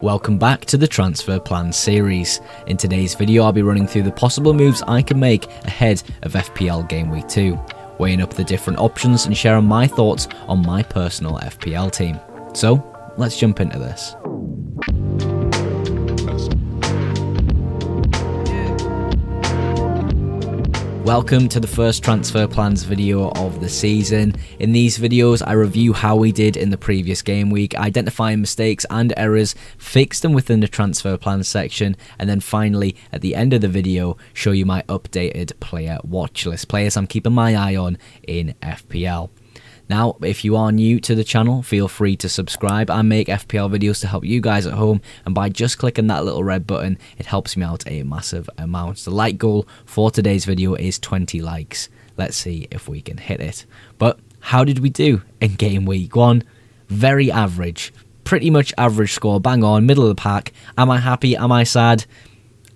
Welcome back to the Transfer Plan series. In today's video I'll be running through the possible moves I can make ahead of FPL Game Week 2, weighing up the different options and sharing my thoughts on my personal FPL team. So, let's jump into this. Welcome to the first Transfer Plans video of the season. In these videos I review how we did in the previous game week, identify mistakes and errors, fix them within the Transfer Plans section, and then finally at the end of the video show you my updated player watch list, players I'm keeping my eye on in FPL. Now, if you are new to the channel, feel free to subscribe. I make FPL videos to help you guys at home, and by just clicking that little red button, it helps me out a massive amount. The like goal for today's video is 20 likes. Let's see if we can hit it. But how did we do in game week 1? Very average. Pretty much average score, bang on, middle of the pack. Am I happy? Am I sad?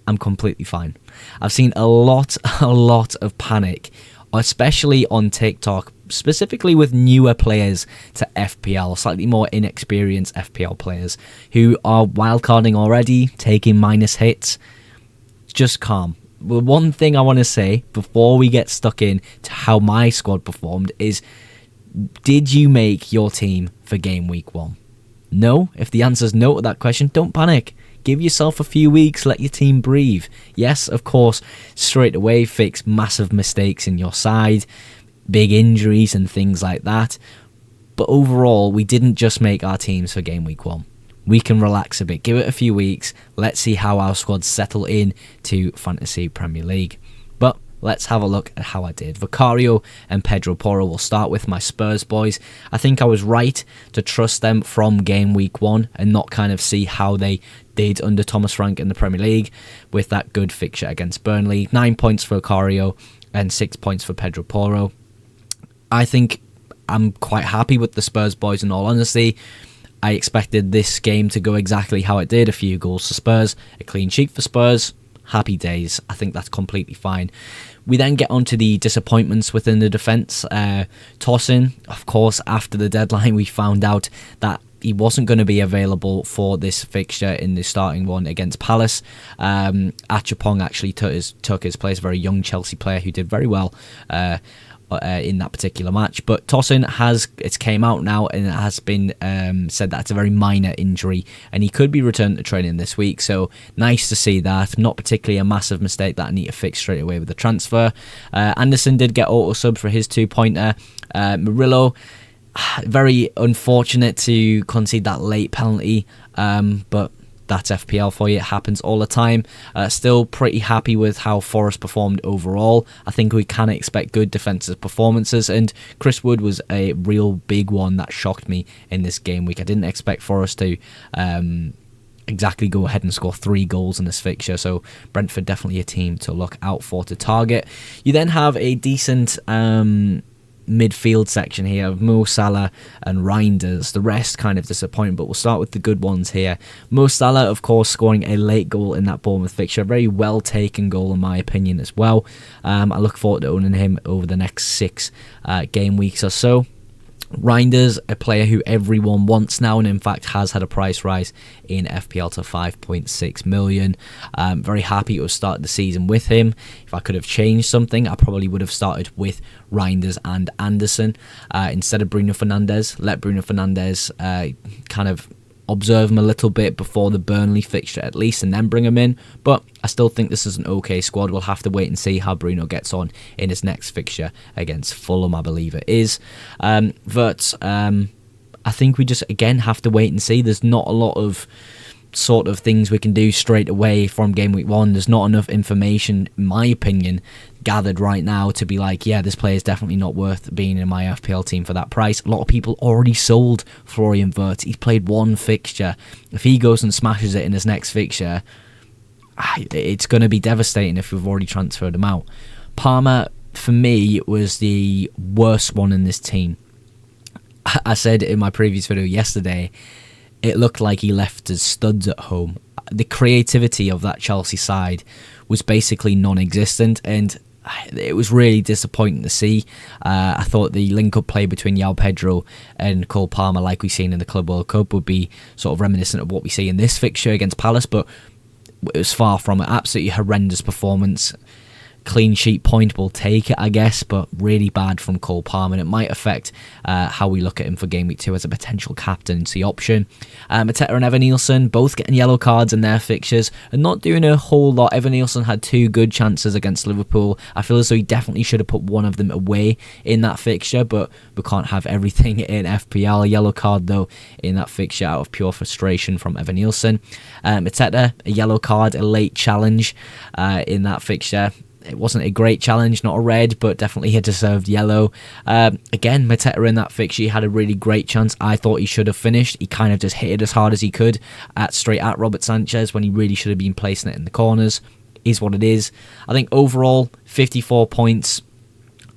I'm completely fine. I've seen a lot of panic, especially on TikTok, specifically with newer players to FPL, slightly more inexperienced FPL players who are wildcarding already, taking minus hits. Just calm. The one thing I want to say before we get stuck in to how my squad performed is, did you make your team for game week 1? No? If the answer is no to that question, don't panic. Give yourself a few weeks, let your team breathe. Yes, of course, straight away fix massive mistakes in your side, big injuries and things like that. But overall, we didn't just make our teams for game week 1. We can relax a bit, give it a few weeks. Let's see how our squads settle in to Fantasy Premier League. But let's have a look at how I did. Vicario and Pedro Porro will start with my Spurs boys. I think I was right to trust them from game week 1 and not kind of see how they did under Thomas Frank in the Premier League with that good fixture against Burnley. 9 points for Vicario and 6 points for Pedro Porro. I think I'm quite happy with the Spurs boys in all honesty. I expected this game to go exactly how it did. A few goals for Spurs, a clean sheet for Spurs. Happy days. I think that's completely fine. We then get onto the disappointments within the defence. Tosin, of course, after the deadline we found out that he wasn't going to be available for this fixture in the starting one against Palace. Achapong actually took his place, a very young Chelsea player who did very well in that particular match. But Tosin it's came out now and it has been said that it's a very minor injury and he could be returned to training this week, so nice to see that. Not particularly a massive mistake that I need to fix straight away with the transfer. Anderson did get auto subs for his 2-pointer. Murillo, very unfortunate to concede that late penalty, but that's FPL for you. It happens all the time. Still pretty happy with how Forest performed overall. I think we can expect good defensive performances, and Chris Wood was a real big one that shocked me in this game week. I didn't expect Forest to exactly go ahead and score 3 goals in this fixture, so Brentford definitely a team to look out for, to target. You then have a decent midfield section here of Mo Salah and REIJNDERS. The rest kind of disappointing, but we'll start with the good ones here. Mo Salah, of course, scoring a late goal in that Bournemouth fixture. A very well taken goal in my opinion as well. I look forward to owning him over the next 6 game weeks or so. REIJNDERS, a player who everyone wants now, and in fact has had a price rise in FPL to 5.6 million. Very happy to have started the season with him. If I could have changed something, I probably would have started with REIJNDERS and Anderson instead of Bruno Fernandes. Let Bruno Fernandes kind of observe him a little bit before the Burnley fixture at least, and then bring him in. But I still think this is an okay squad. We'll have to wait and see how Bruno gets on in his next fixture against Fulham, I believe it is. But I think we just again have to wait and see. There's not a lot of sort of things we can do straight away from game week 1. There's not enough information, in my opinion, gathered right now to be like, yeah, this player is definitely not worth being in my FPL team for that price. A lot of people already sold Florian Wirtz. He's played 1 fixture. If he goes and smashes it in his next fixture, it's going to be devastating if we've already transferred him out. Palmer, for me, was the worst one in this team. I said in my previous video yesterday, it looked like he left his studs at home. The creativity of that Chelsea side was basically non-existent, and it was really disappointing to see. I thought the link-up play between João Pedro and Cole Palmer, like we've seen in the Club World Cup, would be sort of reminiscent of what we see in this fixture against Palace, but it was far from it. Absolutely horrendous performance. Clean sheet point, will take it, I guess, but really bad from Cole Palmer, and it might affect how we look at him for game week 2 as a potential captaincy option. Mateta and Evan Nielsen both getting yellow cards in their fixtures and not doing a whole lot. Evan Nielsen had 2 good chances against Liverpool. I feel as though he definitely should have put one of them away in that fixture, but we can't have everything in FPL. A yellow card, though, in that fixture out of pure frustration from Evan Nielsen. Mateta, a yellow card, a late challenge in that fixture. It wasn't a great challenge, not a red, but definitely a deserved yellow. Again, Mateta in that fixture, he had a really great chance. I thought he should have finished. He kind of just hit it as hard as he could straight at Robert Sanchez when he really should have been placing it in the corners. Is what it is. I think overall, 54 points.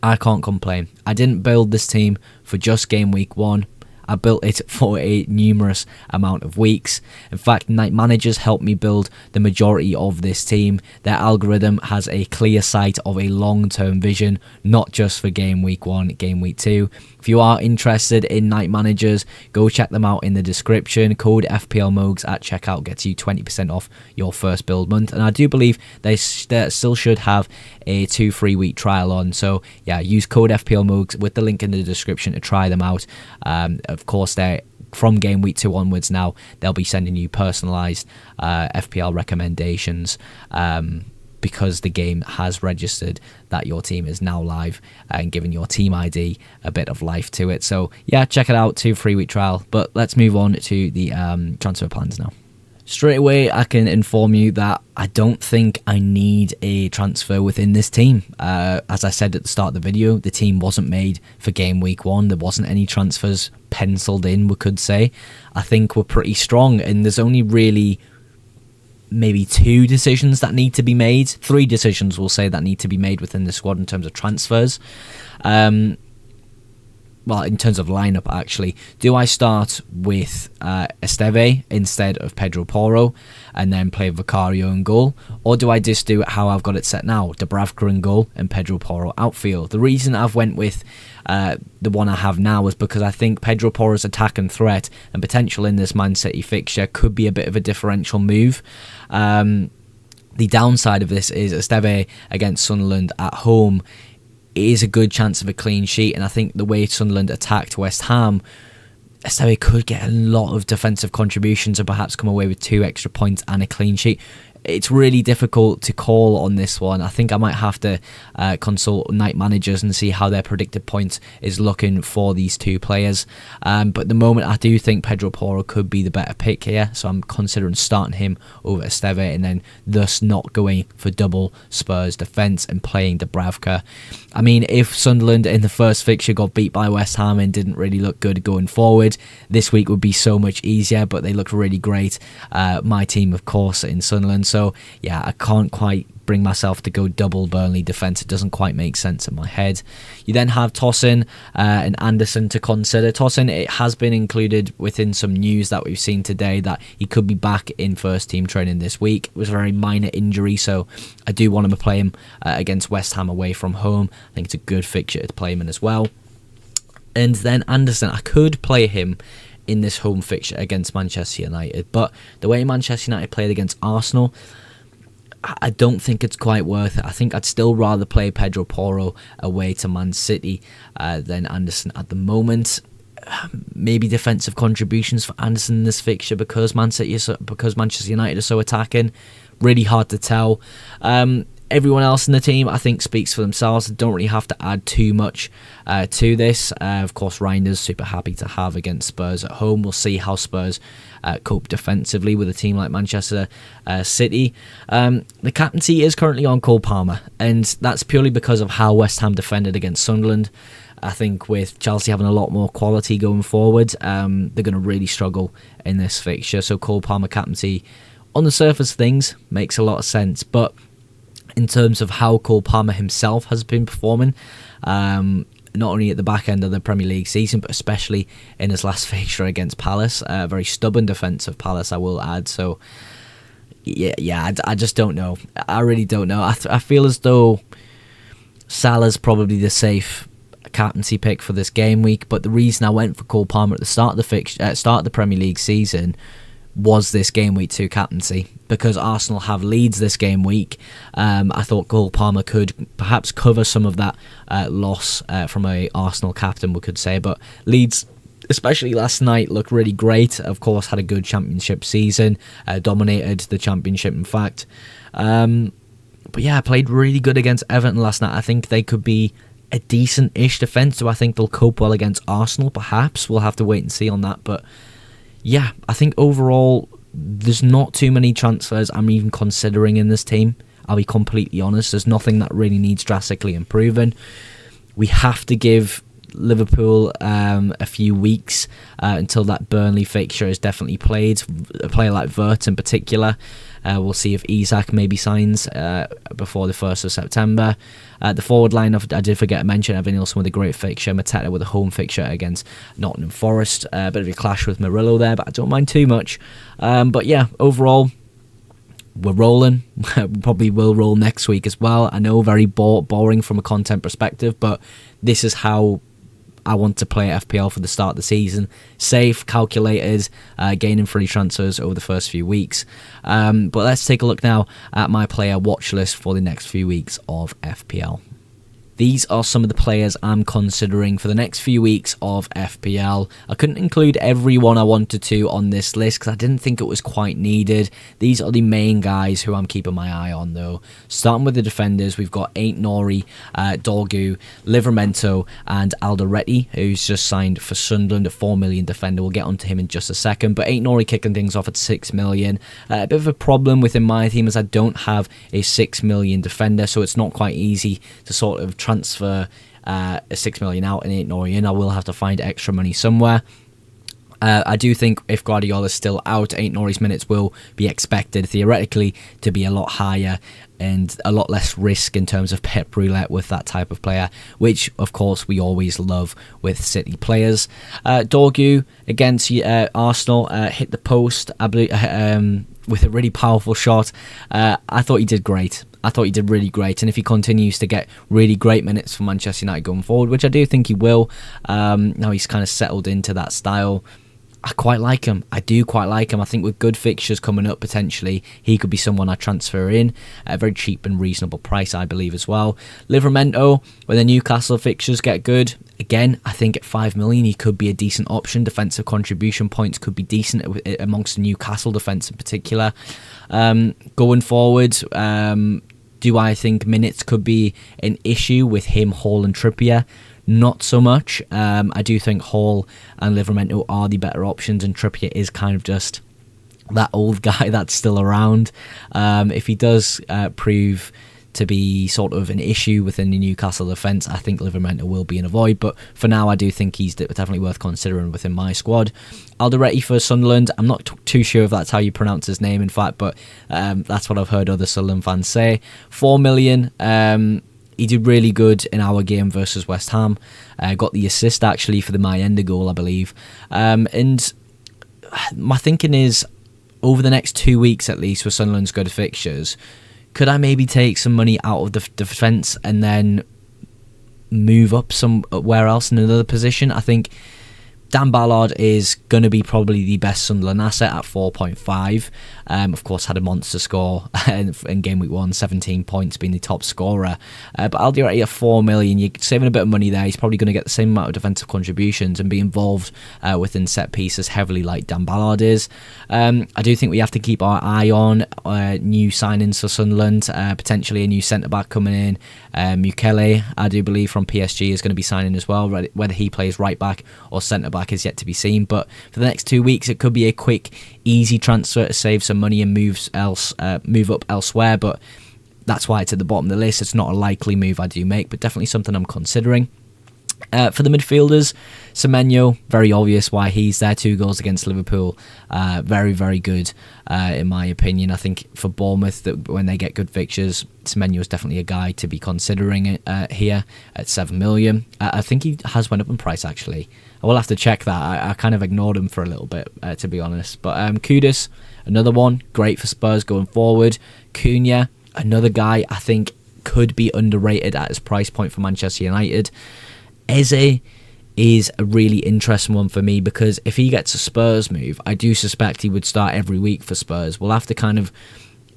I can't complain. I didn't build this team for just game week 1. I built it for a numerous amount of weeks. In fact, Night Managers helped me build the majority of this team. Their algorithm has a clear sight of a long-term vision, not just for game week 1, game week 2. If you are interested in Night Managers, go check them out in the description. Code FPLMOGS at checkout gets you 20% off your first build month. And I do believe they still should have a 2 free week trial on. So yeah, use code FPLMOGS with the link in the description to try them out. Of course, they're from game week 2 onwards now. They'll be sending you personalised FPL recommendations because the game has registered that your team is now live and giving your team ID a bit of life to it. So yeah, check it out, 2 free week trial. But let's move on to the transfer plans now. Straight away, I can inform you that I don't think I need a transfer within this team. As I said at the start of the video, the team wasn't made for game week 1. There wasn't any transfers penciled in, we could say. I think we're pretty strong, and there's only really maybe 2 decisions that need to be made. 3 decisions, we'll say, that need to be made within the squad in terms of transfers. Well, in terms of lineup, actually, do I start with Esteve instead of Pedro Porro and then play Vicario in goal? Or do I just do it how I've got it set now? Dubravka in goal and Pedro Porro outfield. The reason I've went with the one I have now is because I think Pedro Porro's attack and threat and potential in this Man City fixture could be a bit of a differential move. The downside of this is Esteve against Sunderland at home. It is a good chance of a clean sheet, and I think the way Sunderland attacked West Ham, Esteve could get a lot of defensive contributions and perhaps come away with 2 extra points and a clean sheet. It's really difficult to call on this one. I think I might have to consult Night Managers and see how their predicted points is looking for these 2 players. But at the moment, I do think Pedro Porro could be the better pick here, so I'm considering starting him over Esteve and then thus not going for double Spurs defence and playing Dubravka. I mean, if Sunderland in the first fixture got beat by West Ham and didn't really look good going forward, this week would be so much easier, but they looked really great. My team, of course, in Sunderland. So yeah, I can't quite bring myself to go double Burnley defence. It doesn't quite make sense in my head. You then have Tosin and Anderson to consider. Tosin, it has been included within some news that we've seen today that he could be back in first team training this week. It was a very minor injury, so I do want to play him against West Ham away from home. I think it's a good fixture to play him in as well. And then Anderson, I could play him in this home fixture against Manchester United, but the way Manchester United played against Arsenal, I don't think it's quite worth it. I think I'd still rather play Pedro Porro away to Man City than Anderson at the moment. Maybe defensive contributions for Anderson in this fixture because Manchester United are so attacking. Really hard to tell. Everyone else in the team, I think, speaks for themselves. I don't really have to add too much to this. Of course, Reijnders, super happy to have against Spurs at home. We'll see how Spurs cope defensively with a team like Manchester City. The captaincy is currently on Cole Palmer, and that's purely because of how West Ham defended against Sunderland. I think with Chelsea having a lot more quality going forward, they're going to really struggle in this fixture. So Cole Palmer captaincy, on the surface of things, makes a lot of sense, but in terms of how Cole Palmer himself has been performing, not only at the back end of the Premier League season, but especially in his last fixture against Palace. A very stubborn defence of Palace, I will add. So, yeah, I just don't know. I really don't know. I feel as though Salah's probably the safe captaincy pick for this game week, but the reason I went for Cole Palmer at the start of the Premier League season was this game week 2 captaincy, because Arsenal have Leeds this game week. I thought Cole Palmer could perhaps cover some of that loss from a Arsenal captain, we could say, but Leeds, especially last night, looked really great. Of course, had a good championship season, dominated the championship, in fact. But yeah, played really good against Everton last night. I think they could be a decent-ish defence. Do I think they'll cope well against Arsenal? Perhaps. We'll have to wait and see on that. But yeah, I think overall, there's not too many transfers I'm even considering in this team. I'll be completely honest. There's nothing that really needs drastically improving. We have to give Liverpool a few weeks until that Burnley fixture is definitely played. A player like Vert in particular, we'll see if Isak maybe signs before the 1st of September. The forward line, I did forget to mention Evan Nielsen with a great fixture, Mateta with a home fixture against Nottingham Forest. A bit of a clash with Murillo there, but I don't mind too much. But yeah, overall, we're rolling. We probably will roll next week as well. I know, very boring from a content perspective, but this is how I want to play FPL for the start of the season. Safe, calculated, gaining free transfers over the first few weeks. But let's take a look now at my player watch list for the next few weeks of FPL. These are some of the players I'm considering for the next few weeks of FPL. I couldn't include everyone I wanted to on this list because I didn't think it was quite needed. These are the main guys who I'm keeping my eye on though. Starting with the defenders, we've got Aït-Nouri, Dorgu, Livramento and Alderete, who's just signed for Sunderland, a 4 million defender. We'll get onto him in just a second. But Aït-Nouri kicking things off at 6 million. A bit of a problem within my team as I don't have a 6 million defender, so it's not quite easy to sort of transfer a 6 million out and Aït-Nouri in. I will have to find extra money somewhere. I do think if Guardiola's still out, Aït-Nouri's minutes will be expected theoretically to be a lot higher and a lot less risk in terms of pep roulette with that type of player, which of course we always love with City players. Dorgu against Arsenal hit the post with a really powerful shot. I thought he did great. I thought he did really great, and if he continues to get really great minutes for Manchester United going forward, which I do think he will, now he's kind of settled into that style, I quite like him. I do quite like him. I think with good fixtures coming up, potentially, he could be someone I transfer in at a very cheap and reasonable price, I believe, as well. Livramento, when the Newcastle fixtures get good, again, I think at 5 million, he could be a decent option. Defensive contribution points could be decent amongst the Newcastle defence in particular. Going forward, do I think minutes could be an issue with him, Hall and Trippier? Not so much. I do think Hall and Livramento are the better options, and Trippier is kind of just that old guy that's still around. If he does prove to be sort of an issue within the Newcastle defence, I think Livramento will be in a void, but for now I do think he's definitely worth considering within my squad. Alderete for Sunderland, I'm not too sure if that's how you pronounce his name in fact, but that's what I've heard other Sunderland fans say. 4 million, he did really good in our game versus West Ham, got the assist actually for the Mayenda goal I believe, and my thinking is over the next 2 weeks at least for Sunderland's good fixtures, could I maybe take some money out of the defence and then move up somewhere else in another position? I think Dan Ballard is going to be probably the best Sunderland asset at 4.5. Of course, had a monster score in game week 1, 17 points, being the top scorer. But Alderete at 4 million, you're saving a bit of money there. He's probably going to get the same amount of defensive contributions and be involved within set pieces heavily like Dan Ballard is. I do think we have to keep our eye on new signings for Sunderland, potentially a new centre-back coming in. Mukele, I do believe, from PSG is going to be signing as well. Whether he plays right-back or centre-back is yet to be seen, but for the next 2 weeks it could be a quick, easy transfer to save some money and move up elsewhere, but that's why it's at the bottom of the list. It's not a likely move I do make, but definitely something I'm considering. For the midfielders, Semenyo, very obvious why he's there. 2 goals against Liverpool, very, very good in my opinion. I think for Bournemouth, that when they get good fixtures, Semenyo is definitely a guy to be considering here at 7 million. I think he has went up in price actually. I will have to check that. I kind of ignored him for a little bit, to be honest. But Kudus, another one, great for Spurs going forward. Cunha, another guy I think could be underrated at his price point for Manchester United. Eze is a really interesting one for me, because if he gets a Spurs move, I do suspect he would start every week for Spurs. We'll have to kind of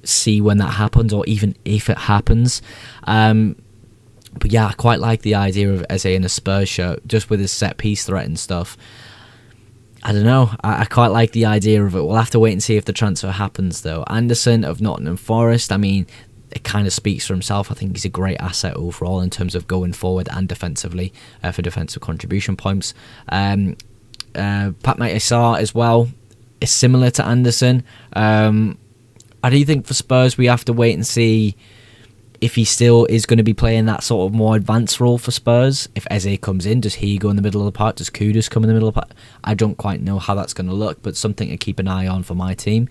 see when that happens, or even if it happens. But yeah, I quite like the idea of Eze in a Spurs shirt, just with his set piece threat and stuff. I don't know, I quite like the idea of it. We'll have to wait and see if the transfer happens though. Anderson of Nottingham Forest, I mean, it kind of speaks for himself. I think he's a great asset overall in terms of going forward and defensively, for defensive contribution points. Pat Matasar as well is similar to Anderson. I do think for Spurs we have to wait and see if he still is going to be playing that sort of more advanced role for Spurs. If Eze comes in, does he go in the middle of the park? Does Kudus come in the middle of the park? I don't quite know how that's going to look, but something to keep an eye on for my team.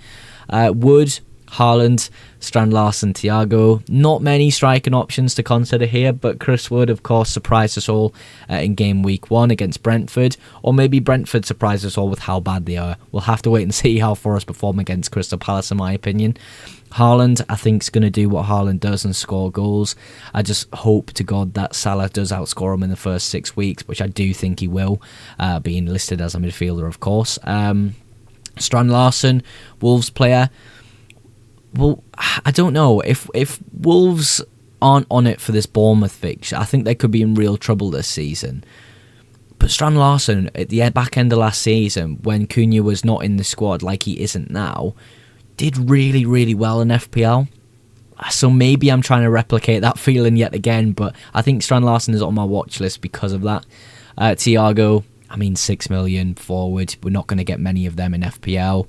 Wood, Haaland, Strand Larsen, Thiago. Not many striking options to consider here, but Chris Wood, of course, surprised us all in game week 1 against Brentford. Or maybe Brentford surprised us all with how bad they are. We'll have to wait and see how Forest perform against Crystal Palace, in my opinion. Haaland, I think, is going to do what Haaland does and score goals. I just hope to God that Salah does outscore him in the first 6 weeks, which I do think he will, being listed as a midfielder, of course. Strand Larsen, Wolves player. Well, I don't know. If Wolves aren't on it for this Bournemouth fixture, I think they could be in real trouble this season. But Strand Larsen, at the back end of last season, when Cunha was not in the squad like he isn't now, did really, really well in FPL. So maybe I'm trying to replicate that feeling yet again, but I think Strand Larsen is on my watch list because of that. Thiago, I mean, 6 million forward. We're not going to get many of them in FPL.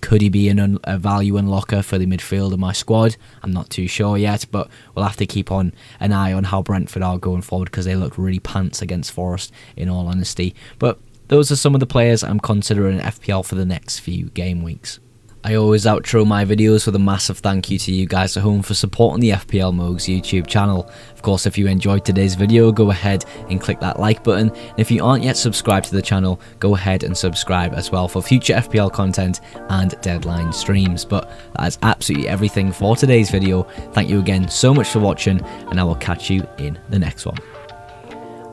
Could he be a value unlocker for the midfield of my squad? I'm not too sure yet, but we'll have to keep on an eye on how Brentford are going forward, because they look really pants against Forest, in all honesty. But those are some of the players I'm considering in FPL for the next few game weeks. I always outro my videos with a massive thank you to you guys at home for supporting the FPL Mogs YouTube channel. Of course, if you enjoyed today's video, go ahead and click that like button. And if you aren't yet subscribed to the channel, go ahead and subscribe as well for future FPL content and deadline streams. But that is absolutely everything for today's video. Thank you again so much for watching, and I will catch you in the next one.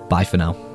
Bye for now.